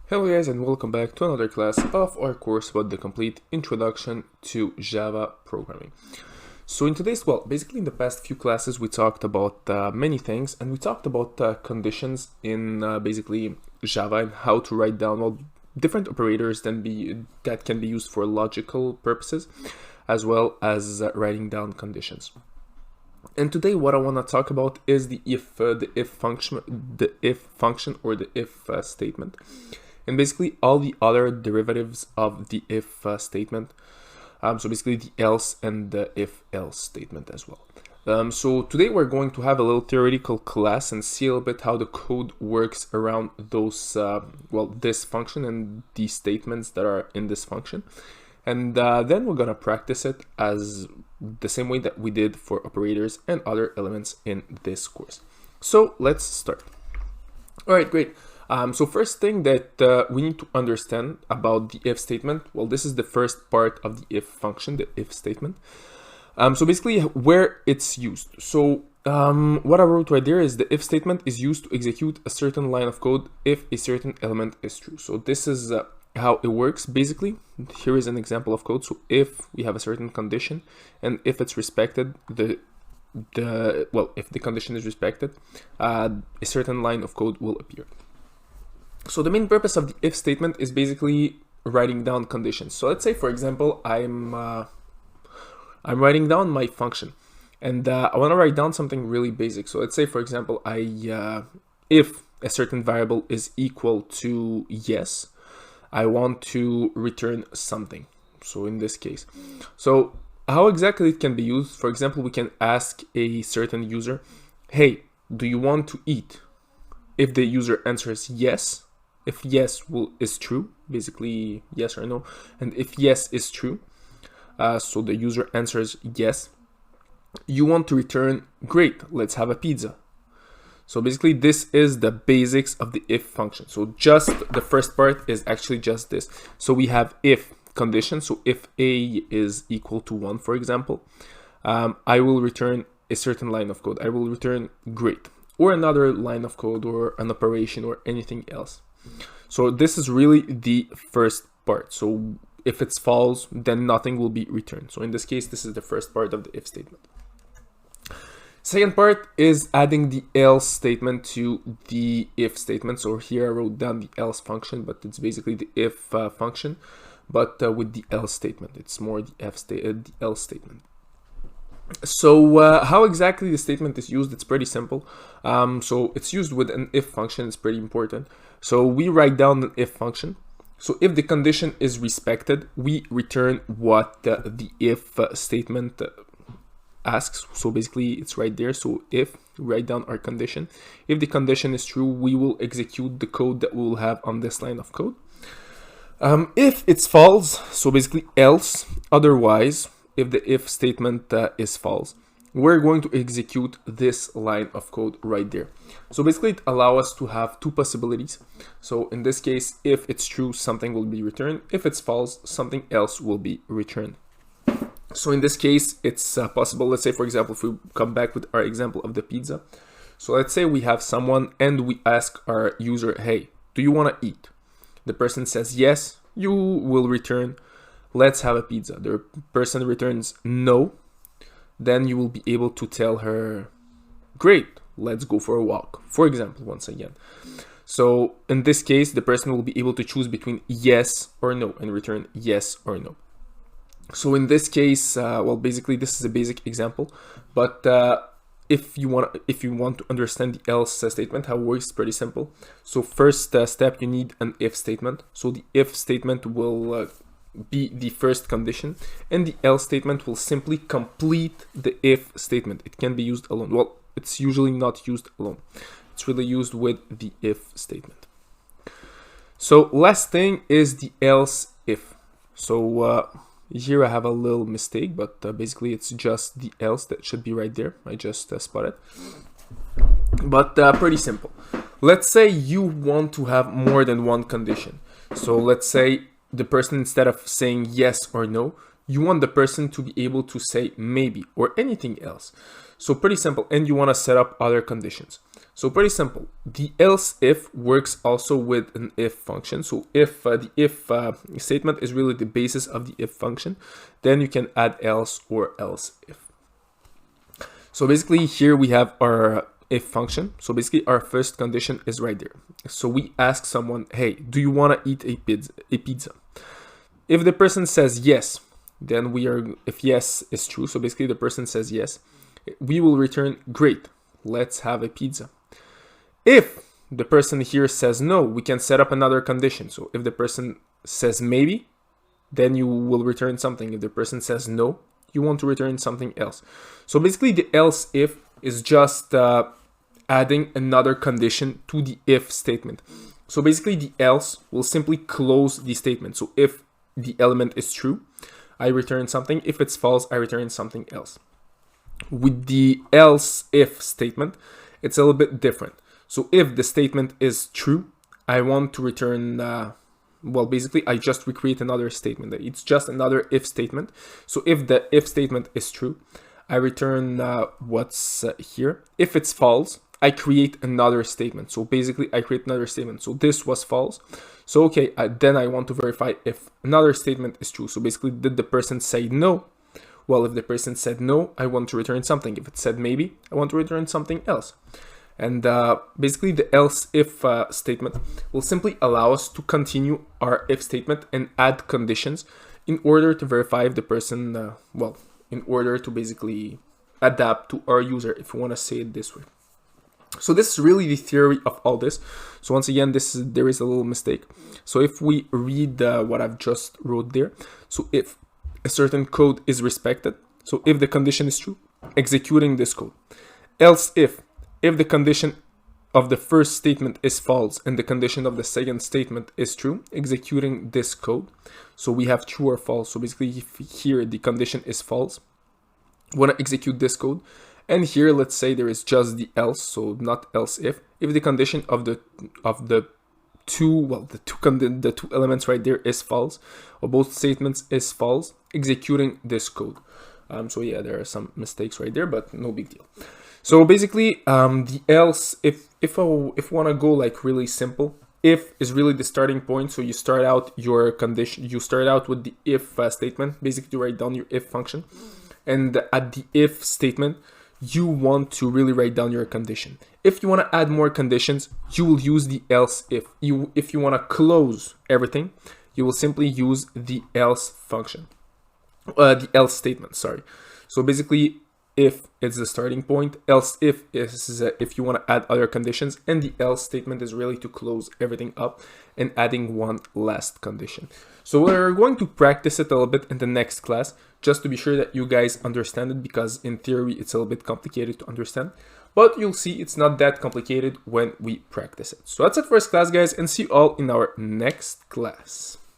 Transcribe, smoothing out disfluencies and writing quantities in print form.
Hello guys, and welcome back to another class of our course about the complete introduction to Java programming. So in today's, basically in the past few classes we talked about many things, and we talked about conditions in basically Java and how to write down different operators that can be used for logical purposes, as well as writing down conditions. And today what I want to talk about is the if function or the if statement, and basically all the other derivatives of the if statement. So basically the else and the if else statement as well. So today we're going to have a little theoretical class and see a little bit how the code works around those this function and these statements that are in this function. And then we're gonna practice it as the same way that we did for operators and other elements in this course. So let's start. All right, great. So first thing that we need to understand about the if statement, this is the first part of the if function, the if statement. So basically where it's used. So what I wrote right there is the if statement is used to execute a certain line of code if a certain element is true. So this is how it works basically. Here is an example of code. So if we have a certain condition and if it's respected, if the condition is respected, a certain line of code will appear. So the main purpose of the if statement is basically writing down conditions. So let's say, for example, I'm writing down my function, and I want to write down something really basic. So let's say, for example, if a certain variable is equal to yes, I want to return something. So in this case, so how exactly it can be used? For example, we can ask a certain user, "Hey, do you want to eat?" If the user answers yes, if yes is true, basically yes or no, and if yes is true, so the user answers yes, you want to return, great, let's have a pizza. So basically this is the basics of the if function. So just the first part is actually just this. So we have if condition. So if a is equal to 1, for example, I will return a certain line of code. I will return great, or another line of code, or an operation, or anything else. So this is really the first part. So if it's false, then nothing will be returned. So in this case, this is the first part of the if statement. Second part is adding the else statement to the if statement. So here I wrote down the else function, but it's basically the if function, but with the else statement. It's more the the else statement. So how exactly the statement is used? It's pretty simple. So it's used with an if function. It's pretty important. So we write down an if function. So if the condition is respected, we return what the if statement asks. So basically it's right there. So if we write down our condition, if the condition is true, we will execute the code that we will have on this line of code. If it's false, so basically else, otherwise, if the if statement is false, we're going to execute this line of code right there. So basically it allows us to have two possibilities. So in this case, if it's true, something will be returned. If it's false, something else will be returned. So in this case, it's possible. Let's say, for example, if we come back with our example of the pizza. So let's say we have someone and we ask our user, "Hey, do you want to eat?" The person says yes, you will return, "Let's have a pizza." The person returns no, then you will be able to tell her, "Great, let's go for a walk," for example, once again. So in this case, the person will be able to choose between yes or no and return yes or no. So in this case, basically this is a basic example, but if you want to understand the else statement, how it works, pretty simple. So first step, you need an if statement. So the if statement will be the first condition, and the else statement will simply complete the if statement. It can be used alone. Well, it's usually not used alone. It's really used with the if statement. So last thing is the else if. So here I have a little mistake, but basically it's just the else that should be right there. I just spotted. But pretty simple. Let's say you want to have more than one condition. So let's say the person, instead of saying yes or no, you want the person to be able to say maybe or anything else. So pretty simple. And you want to set up other conditions. So pretty simple. The else if works also with an if function. So if the if statement is really the basis of the if function, then you can add else or else if. So basically here we have our if function. So basically our first condition is right there. So we ask someone, hey, do you want to eat a pizza? If the person says yes, then if yes is true, so basically the person says yes, we will return great, let's have a pizza. If the person here says no, we can set up another condition. So if the person says maybe, then you will return something. If the person says no, you want to return something else. So basically the else if is just adding another condition to the if statement. So basically the else will simply close the statement. So if the element is true, I return something. If it's false, I return something else. With the else if statement, it's a little bit different. So if the statement is true, I want to return, well, basically I just recreate another statement. It's just another if statement. So if the if statement is true, I return what's here. If it's false, I create another statement. So basically I create another statement. So this was false. So okay, then I want to verify if another statement is true. So basically, did the person say no? Well, if the person said no, I want to return something. If it said maybe, I want to return something else. And basically the else if statement will simply allow us to continue our if statement and add conditions in order to verify if the person, well, in order to basically adapt to our user, if you want to say it this way. So this is really the theory of all this. So once again, there is a little mistake. So if we read what I've just wrote there, so if a certain code is respected, so if the condition is true, executing this code. Else if the condition of the first statement is false and the condition of the second statement is true, executing this code. So we have true or false. So basically if here the condition is false, we want to execute this code. And here, let's say there is just the else, so not else if the condition of the two elements right there is false, or both statements is false, executing this code. So yeah, there are some mistakes right there, but no big deal. So basically, the else if want to go like really simple, if is really the starting point. So you start out your condition, you start out with the if statement, basically to write down your if function, and at the if statement, you want to really write down your condition. If you want to add more conditions, you will use the else if. If you want to close everything, you will simply use the else function, the else statement, sorry. So basically, if it's the starting point, else if is if you want to add other conditions, and the else statement is really to close everything up and adding one last condition. So we're going to practice it a little bit in the next class, just to be sure that you guys understand it, because in theory it's a little bit complicated to understand, but you'll see it's not that complicated when we practice it. So that's it for this class, guys, and see you all in our next class.